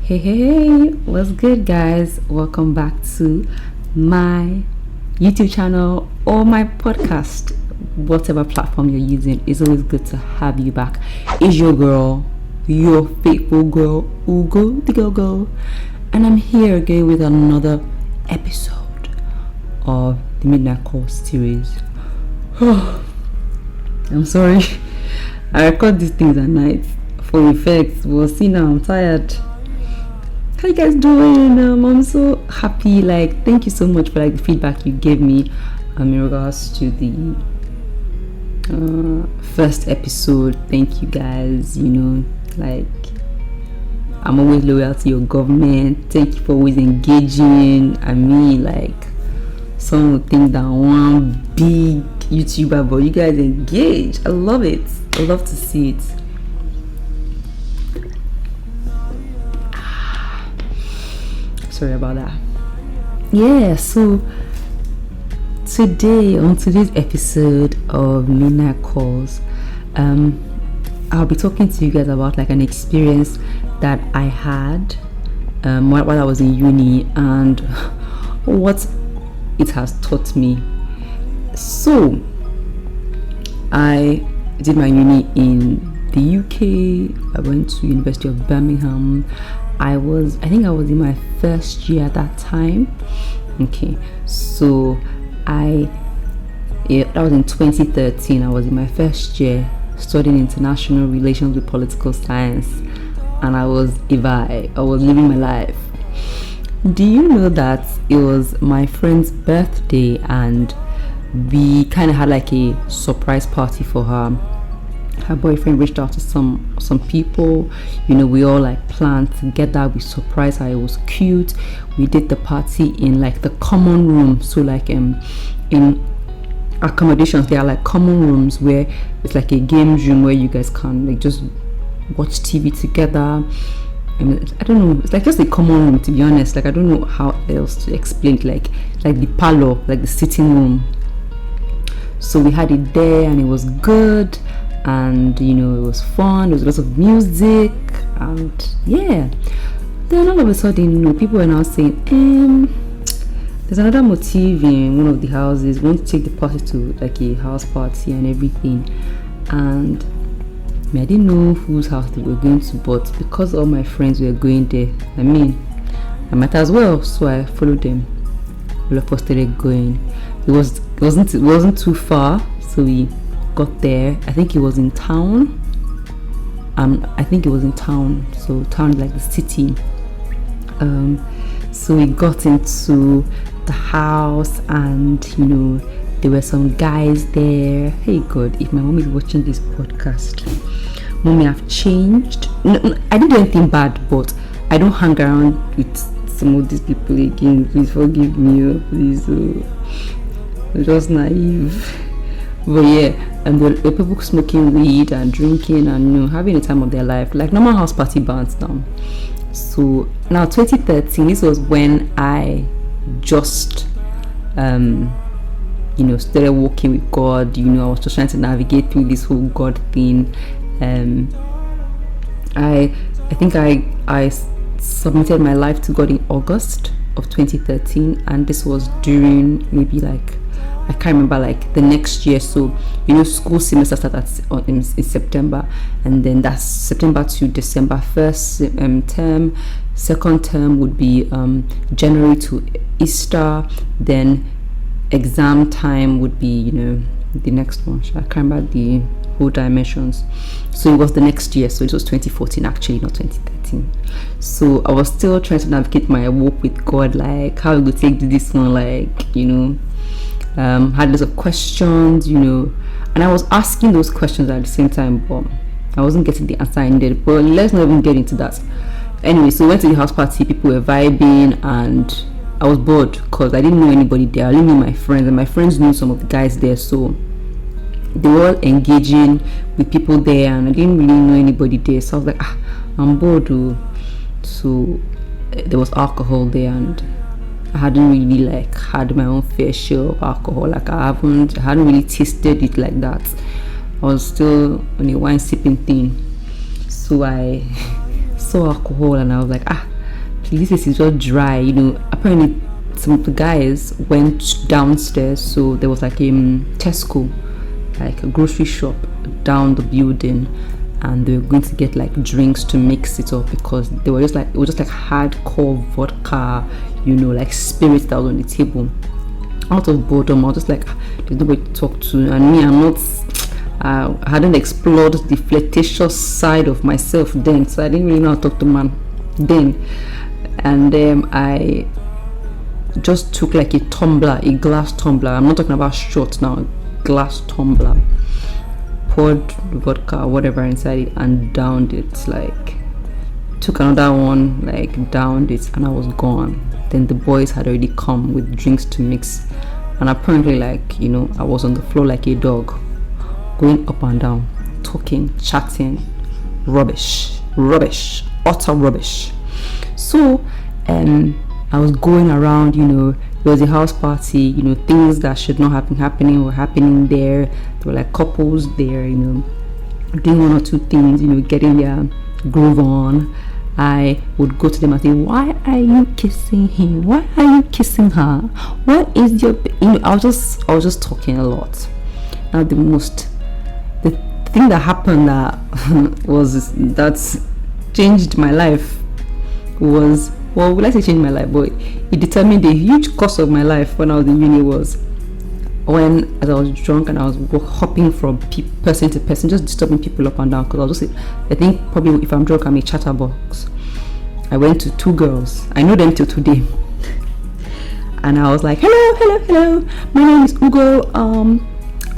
Hey, what's good, guys? Welcome back to my YouTube channel or my podcast, whatever platform you're using. It's always good to have you back. It's your girl, your faithful girl, Ugo the Go, and I'm here again with another episode of the Midnight Call series. I'm sorry, I record these things at night for effects. Well, see, now I'm tired. How you guys doing? I'm so happy. Thank you so much for the feedback you gave me in regards to the first episode. Thank you guys. I'm always loyal to your government. Thank you for always engaging. Someone would think that one big YouTuber, but you guys engage. I love it. I love to see it. Sorry about that. Yeah, so on today's episode of Midnight Calls, I'll be talking to you guys about an experience that I had while I was in uni and what it has taught me. So I did my uni in the UK. I went to University of Birmingham. I think I was in my first year at that time. Okay, so that was in 2013. I was in my first year studying international relations with political science, and I was a vibe. I was living my life. Do you know that it was my friend's birthday and we kind of had a surprise party for her? Her boyfriend reached out to some people. We all planned together. We surprised her. It was cute. We did the party in the common room. So in accommodations there are common rooms where it's a games room where you guys can just watch TV together. And I don't know, it's just a common room, to be honest. I don't know how else to explain it. Like the parlor, the sitting room. So we had it there and it was good. And it was fun. There was lots of music, and yeah. Then all of a sudden, people were now saying, there's another motive in one of the houses. We want to take the party to a house party and everything. And I didn't know whose house they were going to, but because all my friends were going there, I might as well. So I followed them. All of us started going. It wasn't too far, so we got there. I think it was in town. So town is the city. So we got into the house, and there were some guys there. Hey God, if my mom is watching this podcast, mommy, I've changed. No, I didn't do anything bad, but I don't hang around with some of these people again. Please forgive me. Please, I'm just naive. But yeah, and the people smoking weed and drinking and having a time of their life, normal house party bands down. So now 2013, this was when I just started walking with God. I was just trying to navigate through this whole God thing. I think I submitted my life to God in August of 2013, and this was during maybe I can't remember the next year. So school semester starts in September, and then that's September to December. First term, second term would be January to Easter. Then exam time would be the next one. I can't remember the whole dimensions. So it was the next year. So it was 2014 actually, not 2013. So I was still trying to navigate my walk with God, how we would take this one, had lots of questions, and I was asking those questions at the same time, but I wasn't getting the answer I needed. But let's not even get into that. Anyway, so we went to the house party. People were vibing, and I was bored because I didn't know anybody there. I only knew my friends, and my friends knew some of the guys there, so they were all engaging with people there, and I didn't really know anybody there. So I was like, I'm bored. So there was alcohol there, and I hadn't really had my own fair share of alcohol. I hadn't really tasted it like that. I was still on a wine sipping thing. So I saw alcohol and I was like, Please, this is just dry. Apparently some of the guys went downstairs, so there was like a Tesco, like a grocery shop down the building, and they were going to get like drinks to mix it up, because they were just like, it was just like hardcore vodka, like spirits that was on the table. Out of boredom, I was just like, there's nobody to talk to, and me, I hadn't explored the flirtatious side of myself then, so I didn't really know how to talk to man then. And I just took like a glass tumbler. I'm not talking about shots now, glass tumbler. Poured vodka or whatever inside it and downed it. Like, took another one, like downed it, and I was gone. Then the boys had already come with drinks to mix, and apparently, like, I was on the floor like a dog, going up and down, talking, chatting, rubbish, utter rubbish. So I was going around, there was a house party, things that should not happen were happening there. There were like couples there, doing one or two things, getting their groove on. I would go to them and say, why are you kissing him? Why are you kissing her? What is your, I was just talking a lot. Now the thing that happened that changed my life was, well, will I say change my life, but it determined a huge course of my life when I was in uni, was when, as I was drunk and I was hopping from person to person, just disturbing people up and down, because I was just, I think probably if I'm drunk, I'm a chatterbox. I went to two girls, I know them till today, and I was like, hello, my name is Ugo,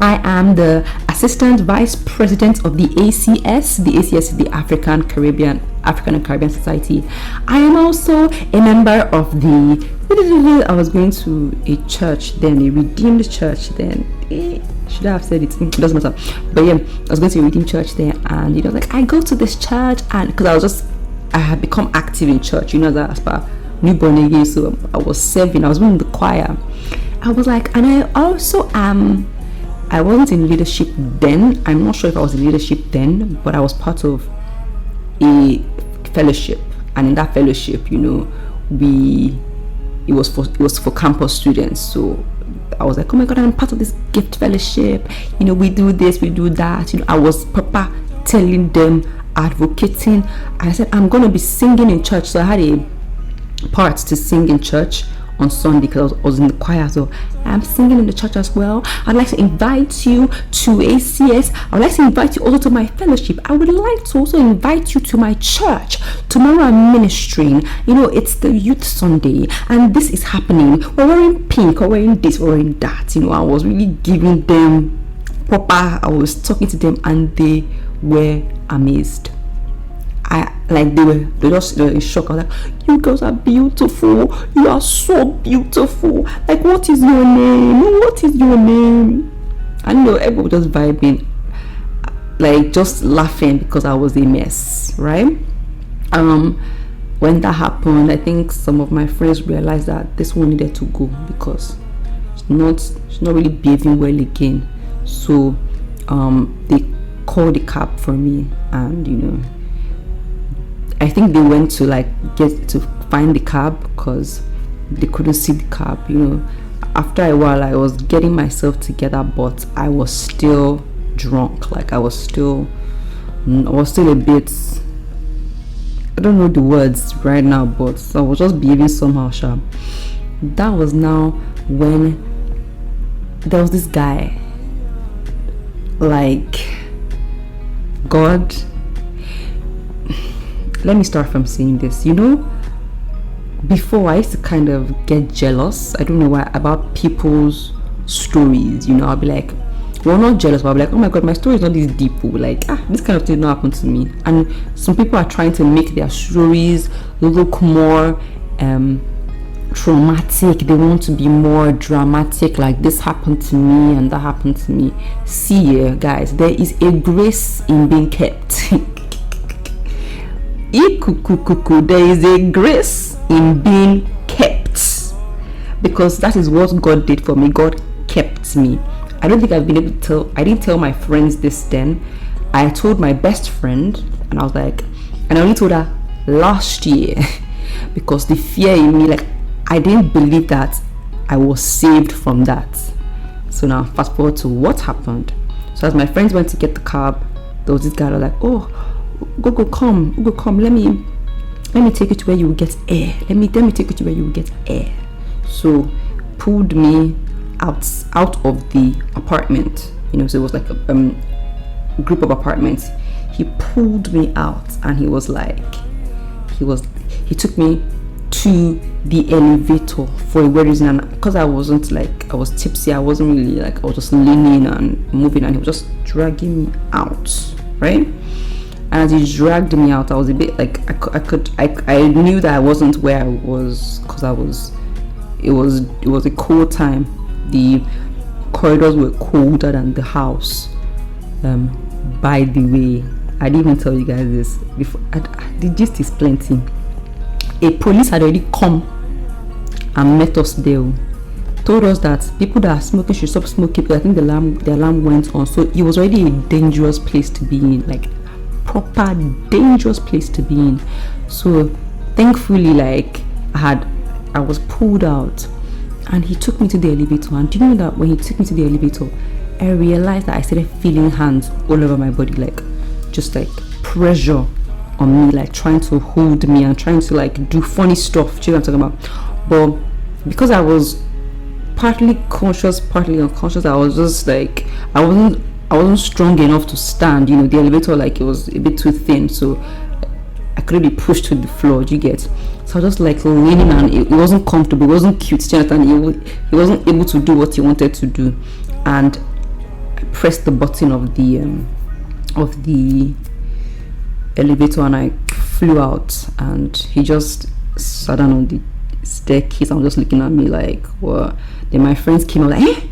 I am the Assistant Vice President of the ACS. The ACS is the African and Caribbean Society. I am also a member of the, I was going to a church then, a redeemed church then. Should I have said it? It doesn't matter. But yeah, I was going to a redeemed church there, and like, I go to this church, and because I had become active in church, that as per newborn again, so I was serving, I was in the choir. I was like, and I also am, I wasn't in leadership then. I'm not sure if I was in leadership then, but I was part of a fellowship, and in that fellowship, it was for campus students. So I was like, oh my god, I'm part of this gift fellowship. We do this, we do that. I was proper telling them, advocating. I said, I'm gonna be singing in church. So I had a part to sing in church on Sunday, because I was in the choir, so I'm singing in the church as well. I'd like to invite you to ACS. I would like to invite you also to my fellowship. I would like to also invite you to my church. Tomorrow I'm ministering. It's the youth Sunday, and this is happening. We're wearing pink, or wearing this, or wearing that. I was really giving them proper. I was talking to them, and they were amazed. They were in shock. I was like, you girls are beautiful. You are so beautiful. Like, what is your name? What is your name? I know everyone was just vibing, like just laughing because I was a mess, right? When that happened, I think some of my friends realized that this one needed to go, because she's not really behaving well again. So they called the cab for me, and I think they went to get to find the cab, because they couldn't see the cab. After a while, I was getting myself together, but I was still drunk. Like, I was still a bit, I don't know the words right now, but I was just behaving somehow sharp. That was now when there was this guy, like, God. Let me start from saying this. Before, I used to kind of get jealous, I don't know why, about people's stories. I'll be like, well, not jealous, but I'll be like, oh my god, my story is not this deep. Like, this kind of thing not happened to me. And some people are trying to make their stories look more traumatic. They want to be more dramatic, like, this happened to me and that happened to me. See, guys, there is a grace in being kept. There is a grace in being kept, because that is what God did for me. God kept me. I don't think I've been able to tell. I didn't tell my friends this then. I told my best friend, and I was like, and I only told her last year. because the fear in me, like, I didn't believe that I was saved from that. So now fast forward to what happened. So as my friends went to get the cab, there was this guy that was like, oh, come, let me take you to where you will get air. Let me take you to where you will get air. So pulled me out of the apartment. So it was like a group of apartments. He pulled me out, and he took me to the elevator for a weird reason. And because I was tipsy, I wasn't really like, I was just leaning and moving, and he was just dragging me out, right? And as he dragged me out, I was a bit like, I knew that I wasn't where I was, because it was a cold time. The corridors were colder than the house. By the way, I didn't even tell you guys this before. The gist is plenty. A police had already come and met us there, told us that people that are smoking should stop smoking, because I think the alarm went on. So it was already a dangerous place to be in, like proper dangerous place to be in. So thankfully, like, I was pulled out, and he took me to the elevator. And do you know that when he took me to the elevator, I realized that I started feeling hands all over my body, like just like pressure on me, like trying to hold me and trying to like do funny stuff. Do you know what I'm talking about? But because I was partly conscious, partly unconscious, I was just like, I wasn't strong enough to stand. The elevator, like, it was a bit too thin, so I couldn't be pushed to the floor. Do you get? So I was just like leaning, and it wasn't comfortable, it wasn't cute. Do you understand? He wasn't able to do what he wanted to do, and I pressed the button of the elevator, and I flew out, and he just sat down on the staircase. I'm just looking at me like, what? Then my friends came out like, hey,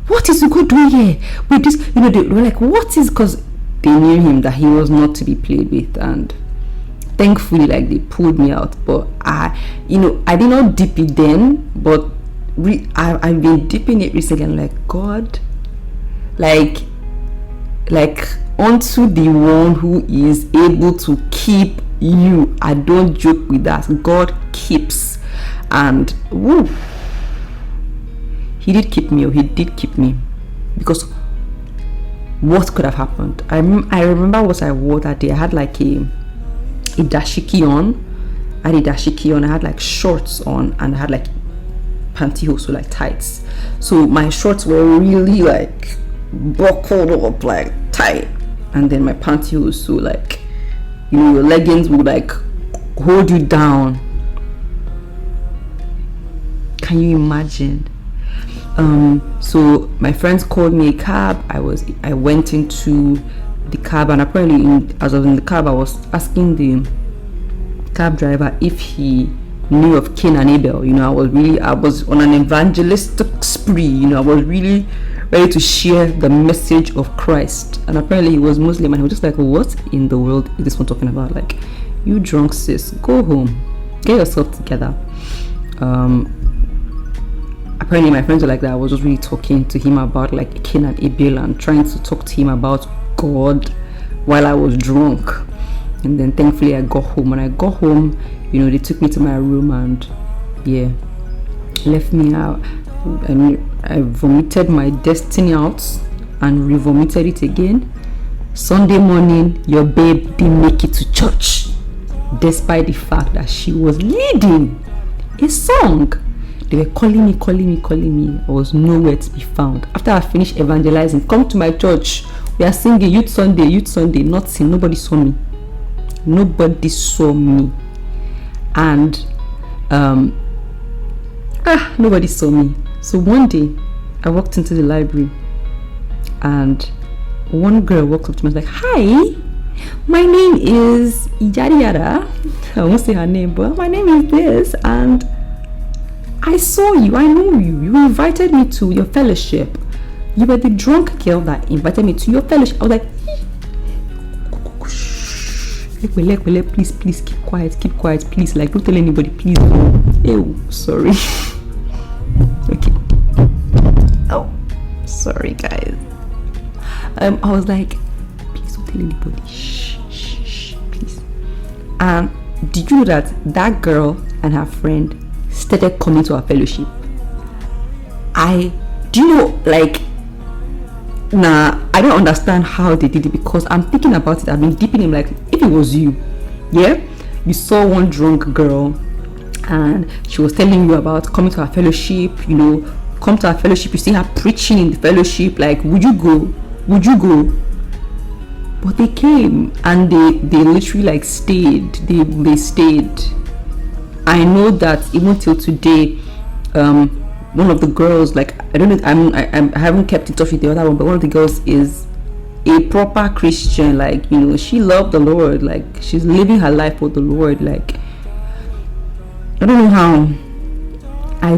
what is Ugo doing here with this? They were like, what is? Because they knew him, that he was not to be played with. And thankfully, like, they pulled me out. But I did not dip it then, but I've been dipping it recently. I'm like, God, like unto the one who is able to keep you. I don't joke with that. God keeps. And woo, he did keep me. He did keep me, because what could have happened? I remember what I wore that day. I had like a dashiki on. I had like shorts on, and I had like pantyhose, so like tights. So my shorts were really like buckled up, like tight, and then my pantyhose, so like, your leggings would like hold you down. Can you imagine? So my friends called me a cab. I went into the cab, and apparently as I was in the cab, I was asking the cab driver if he knew of Cain and Abel. I was on an evangelistic spree. I was really ready to share the message of Christ. And apparently he was Muslim, and he was just like, what in the world is this one talking about? Like, you drunk sis, go home, get yourself together. Apparently my friends were like that. I was just really talking to him about like Cain and Abel, and trying to talk to him about God while I was drunk. And then thankfully I got home. When I got home, they took me to my room, and left me out, and I vomited my destiny out and re-vomited it again. Sunday morning, your babe didn't make it to church, despite the fact that she was leading a song. They were calling me. I was nowhere to be found. After I finished evangelizing, come to my church, we are singing Youth Sunday. Nothing. Nobody saw me. And nobody saw me. So one day I walked into the library, and one girl walked up to me and was like, hi, my name is yada yada. I won't say her name, but my name is this, and I saw you, I know you. You invited me to your fellowship. You were the drunk girl that invited me to your fellowship. I was like, please keep quiet, please. Like, don't tell anybody, please. Ew, sorry. Okay. Oh, sorry, guys. I was like, please don't tell anybody. Shh, please. And did you know that that girl and her friend started coming to our fellowship? Do you know, like, I don't understand how they did it, because I'm thinking about it. I've been deep in it, like, if it was you, yeah, you saw one drunk girl and she was telling you about coming to our fellowship, come to our fellowship, you see her preaching in the fellowship, like, would you go? But they came and they literally like stayed. They stayed. I know that even till today, one of the girls, like, I don't know, I haven't kept in touch with the other one, but one of the girls is a proper Christian. Like, she loved the Lord. Like, she's living her life for the Lord. Like, I don't know how. I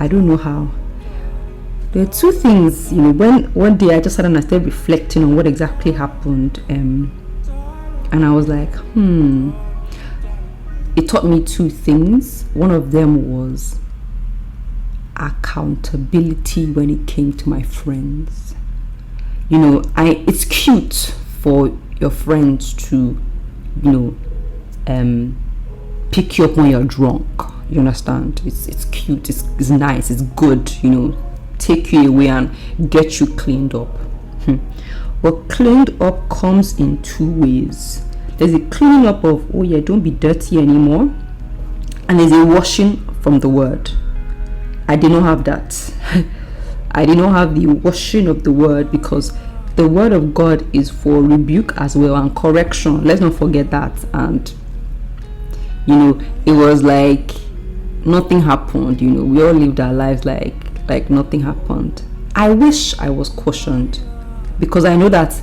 don't know how. There are two things, when one day I just sat and I started reflecting on what exactly happened, and I was like, it taught me two things. One of them was accountability when it came to my friends. It's cute for your friends to, pick you up when you're drunk. You understand? It's cute, it's nice, it's good, take you away and get you cleaned up. But cleaned up comes in two ways. There's a cleaning up of, oh yeah, don't be dirty anymore, and there's a washing from the word. I did not have that. I did not have the washing of the word, because the word of God is for rebuke as well and correction. Let's not forget that. And it was like nothing happened. We all lived our lives like nothing happened. I wish I was cautioned, because I know that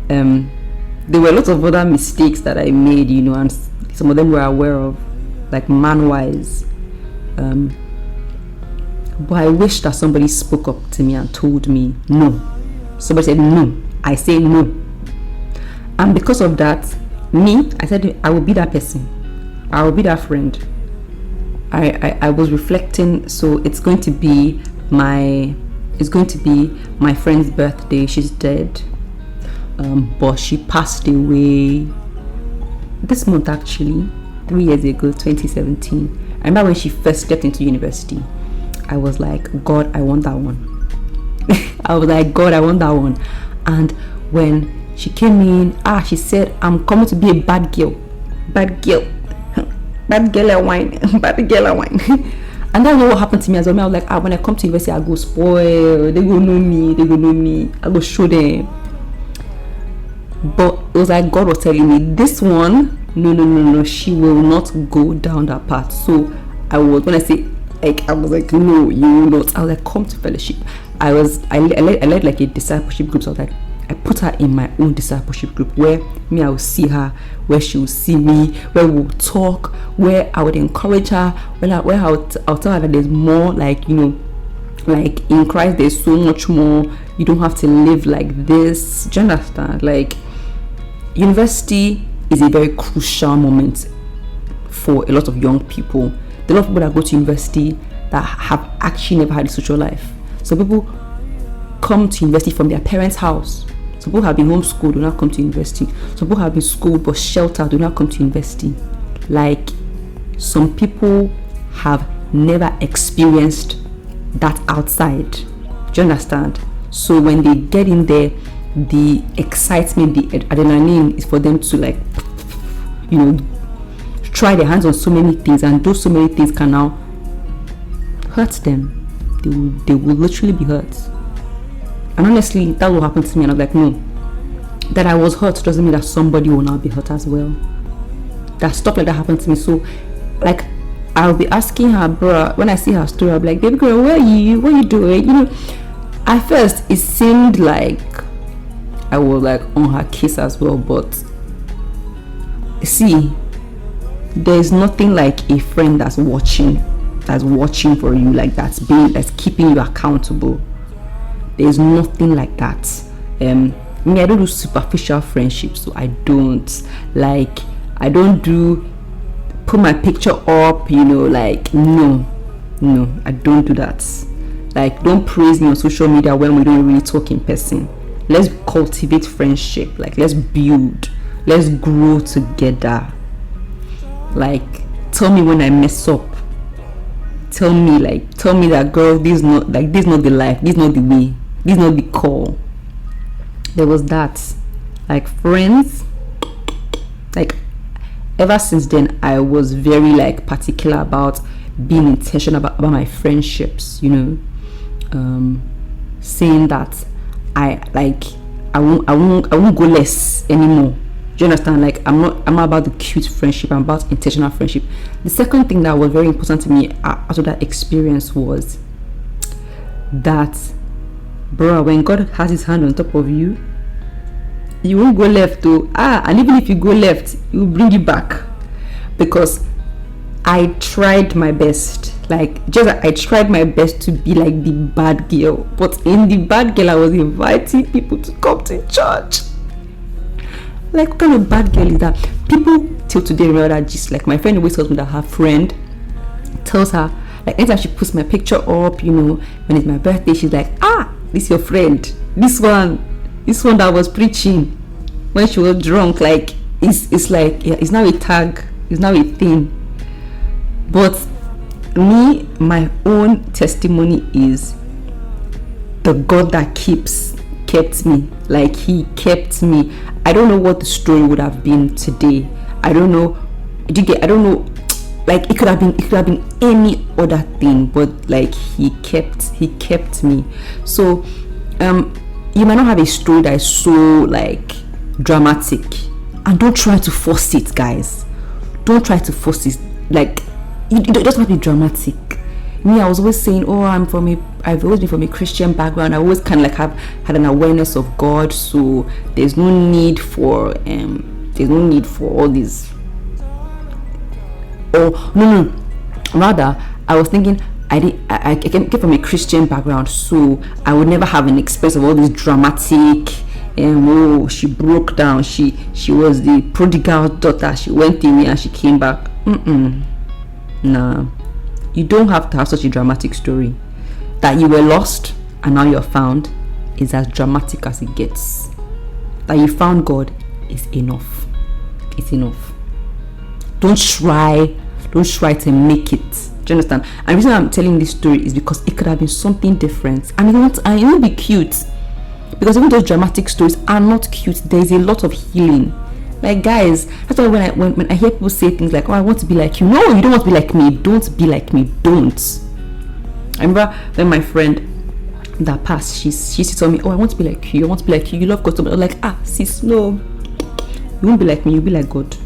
there were lots of other mistakes that I made, and some of them were aware of, like man-wise. But I wish that somebody spoke up to me and told me no. Somebody said no. I say no. And because of that, I said I will be that person. I will be that friend. I was reflecting. So it's going to be my friend's birthday. She's dead, but she passed away this month, actually 3 years ago, 2017. I remember when she first stepped into university, I was like, God, I want that one. I was like, God, I want that one. And when she came in, she said, I'm coming to be a bad girl at wine. Bad girl at wine. And that's what happened to me as well. I was like, when I come to university, I go spoil. They go know me. I go show them. But it was like God was telling me, this one, no, she will not go down that path. So I was like, no, you will not. I was like, come to fellowship. I led like a discipleship group. So I was like, I put her in my own discipleship group, where I will see her, where she will see me, where we'll talk, where I would encourage her, where I'll tell her that there's more, like in Christ there's so much more. You don't have to live like this. Do you understand? Like, university is a very crucial moment for a lot of young people. There are a lot of people that go to university that have actually never had a social life. Some people come to university from their parents' house. Some people have been homeschooled, do not come to university. Some people have been schooled but sheltered, do not come to university. Like, some people have never experienced that outside. Do you understand? So when they get in there, the excitement, the adrenaline is for them to, like, try their hands on so many things, and those so many things can now hurt them. They will literally be hurt. And honestly, that will happen to me, and I'm like, no, that I was hurt doesn't mean that somebody will not be hurt as well. That stuff like that happened to me. So, like, I'll be asking her, bro, when I see her story, I'll be like, baby girl, where are you? What are you doing? At first it seemed like I was like on her case as well, but see, there's nothing like a friend that's watching for you, like that's keeping you accountable. There's nothing like that. I don't do superficial friendships, so I don't do put my picture up, like, no, I don't do that. Like, don't praise me on social media when we don't really talk in person. Let's cultivate friendship. Like, let's build, let's grow together. Like, tell me when I mess up. Tell me that, girl, this is not the life, this is not the way, this is not the call. There was that. Like, friends, like, ever since then, I was very like particular about being intentional about my friendships, saying that I won't go less anymore. Do you understand? Like, I'm not about the cute friendship, I'm about intentional friendship. The second thing that was very important to me after that experience was that, bro, when God has his hand on top of you, you won't go left too. And even if you go left, he will bring you back. Because I tried my best. I tried my best to be like the bad girl. But in the bad girl, I was inviting people to come to church. Like, what kind of bad girl is that? People till today remember that gist. Like, my friend always tells me that her friend tells her, like, anytime she puts my picture up, when it's my birthday, she's like, this is your friend. This one that was preaching when she was drunk. Like, it's like, yeah, it's now a tag, it's now a thing. But me, my own testimony is the God that kept me. Like, he kept me. I don't know what the story would have been today. I don't know. I don't know. Like, it could have been any other thing, but like, he kept me. So you might not have a story that is so like dramatic, and don't try to force it, guys. Don't try to force it. Like, it doesn't have to be dramatic. Me, I was always saying, I've always been from a Christian background. I always kind of like had an awareness of God, so there's no need for all these. No. Rather, I was thinking I came from a Christian background, so I would never have an experience of all this dramatic. She broke down. She was the prodigal daughter. She went in and she came back. Nah. You don't have to have such a dramatic story. That you were lost and now you're found is as dramatic as it gets. That you found God is enough. It's enough. Don't try to make it. Do you understand? And the reason I'm telling this story is because it could have been something different, and it won't be cute. Because even those dramatic stories are not cute. There is a lot of healing. Like, guys, that's why when I hear people say things like, I want to be like you. No, you don't want to be like me. Don't be like me. Don't. I remember when my friend that passed, she used to tell me, I want to be like you. I want to be like you. You love God so much. I was like, sis, no. You won't be like me. You'll be like God.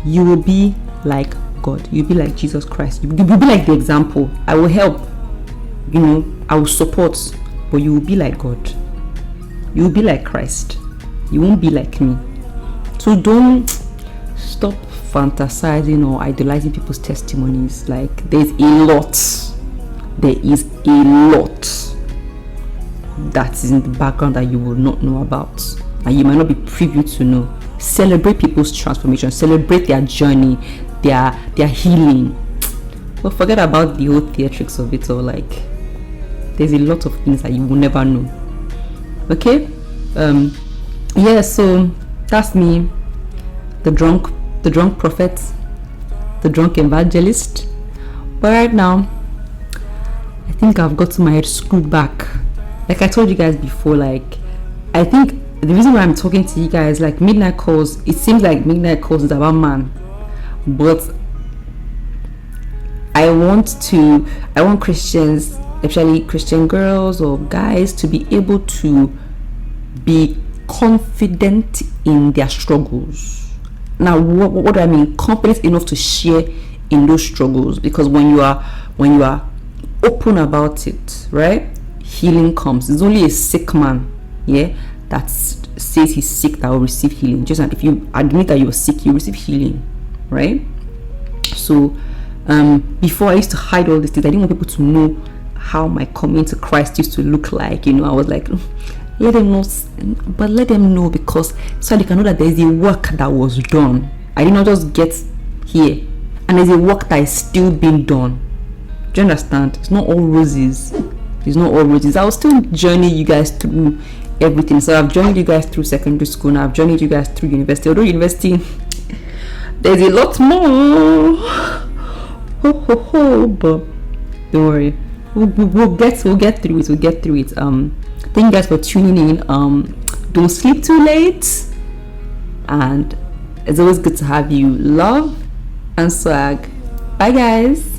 You will be like God. You'll be like Jesus Christ. You'll be like the example. I will help. I will support. But you will be like God. You will be like Christ. You won't be like me. So don't stop fantasizing or idolizing people's testimonies. Like, there is a lot that is in the background that you will not know about, and you might not be privy to know. Celebrate people's transformation. Celebrate their journey, their healing. But forget about the whole theatrics of it all. Like, there's a lot of things that you will never know. Okay? So that's me, the drunk prophet, the drunk evangelist. But right now, I think I've got my head screwed back. Like I told you guys before, like, I think the reason why I'm talking to you guys, like, midnight calls, it seems like midnight calls is about man, but I want Christians, especially Christian girls or guys, to be able to be confident in their struggles. Now, what do I mean? Confident enough to share in those struggles, because when you are open about it, right, healing comes. It's only a sick man, that says he's sick that will receive healing. Just if you admit that you're sick, you receive healing, right? So before, I used to hide all these things. I didn't want people to know how my coming to Christ used to look like. I was like, let them know, but let them know, because so they can know that there's a work that was done. I did not just get here, and there's a work that is still being done. Do you understand? It's not all roses. I will still journey you guys through everything. So I've journeyed you guys through secondary school, and I've journeyed you guys through university. Although university There's a lot more. Ho ho ho! But don't worry, we'll get through it. We'll get through it. Thank you guys for tuning in. Don't sleep too late, and it's always good to have you. Love and swag. Bye, guys.